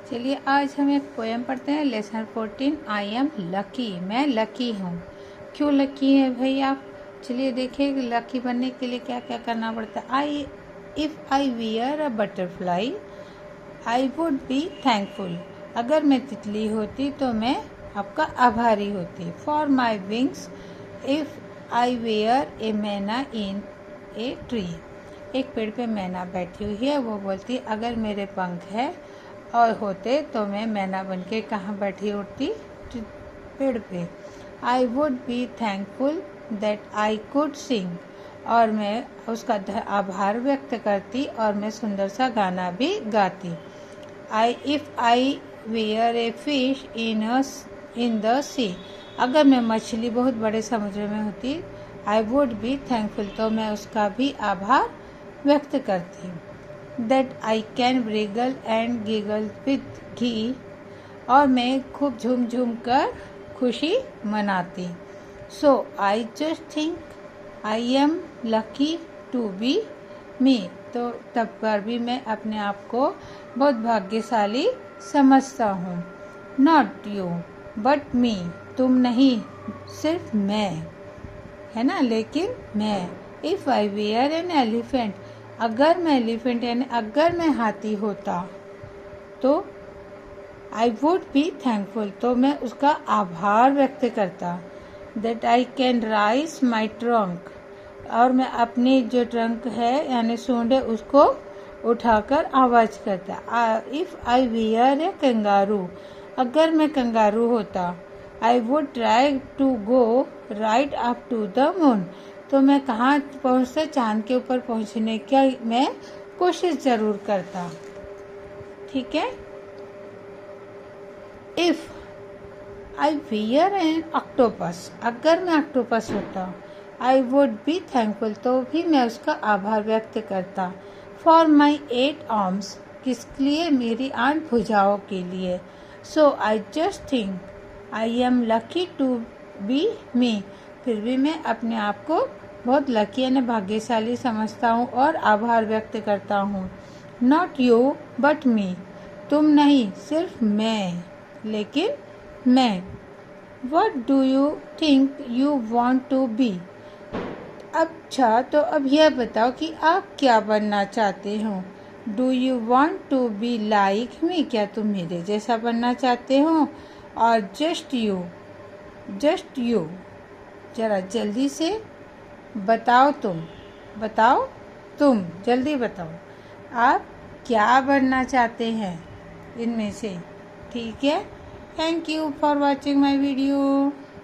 चलिए आज हम एक पोएम पढ़ते हैं। Lesson 14 I am lucky. मैं लकी हूँ। क्यों लकी है भाई आप? चलिए देखिए लकी बनने के लिए क्या क्या करना पड़ता है। If I were a butterfly I would be thankful. अगर मैं तितली होती तो मैं आपका आभारी होती। For my wings if I were a myna in a tree. एक पेड़ पे मैना बैठी हुई है, वो बोलती अगर मेरे पंख है और होते तो मैं मैना बन के कहाँ बैठी होती? पेड़ पे। आई would be thankful that I could sing. और मैं उसका आभार व्यक्त करती और मैं सुंदर सा गाना भी गाती। If I were a fish in the sea. अगर मैं मछली बहुत बड़े समुद्र में होती, आई वुड बी थैंकफुल, तो मैं उसका भी आभार व्यक्त करती। That I can wriggle and giggle with glee. और मैं खूब झूम झूम कर खुशी मनाती। So I just think I am lucky to be me. तो तब पर भी मैं अपने आप को बहुत भाग्यशाली समझता हूँ। Not you but me. तुम नहीं, सिर्फ मैं, है ना, लेकिन मैं। If I were an elephant. अगर मैं एलिफेंट यानी अगर मैं हाथी होता तो आई वुड बी थैंकफुल, तो मैं उसका आभार व्यक्त करता। That I can rise my trunk. और मैं अपनी जो ट्रंक है यानी सूंड है उसको उठाकर आवाज करता। If I were a kangaroo. अगर मैं कंगारू होता I would try to go right up to the moon. तो मैं कहाँ पहुँचता? चांद के ऊपर पहुँचने की मैं कोशिश जरूर करता। ठीक है। If I were an octopus. अगर मैं ऑक्टोपस होता आई वुड बी थैंकफुल, तो भी मैं उसका आभार व्यक्त करता। For my 8 arms. किसके लिए? मेरी 8 भुजाओं के लिए। So I just think I am lucky to be me. फिर भी मैं अपने आप को बहुत लकी यानी भाग्यशाली समझता हूँ और आभार व्यक्त करता हूँ। Not you but me. तुम नहीं, सिर्फ मैं, लेकिन मैं। What do you think you want to be. अच्छा, तो अब यह बताओ कि आप क्या बनना चाहते हो? Do you want to be like me. क्या तुम मेरे जैसा बनना चाहते हो? और जस्ट यू जरा जल्दी से बताओ तुम जल्दी बताओ आप क्या बनना चाहते हैं इनमें से। ठीक है। Thank you for watching my video.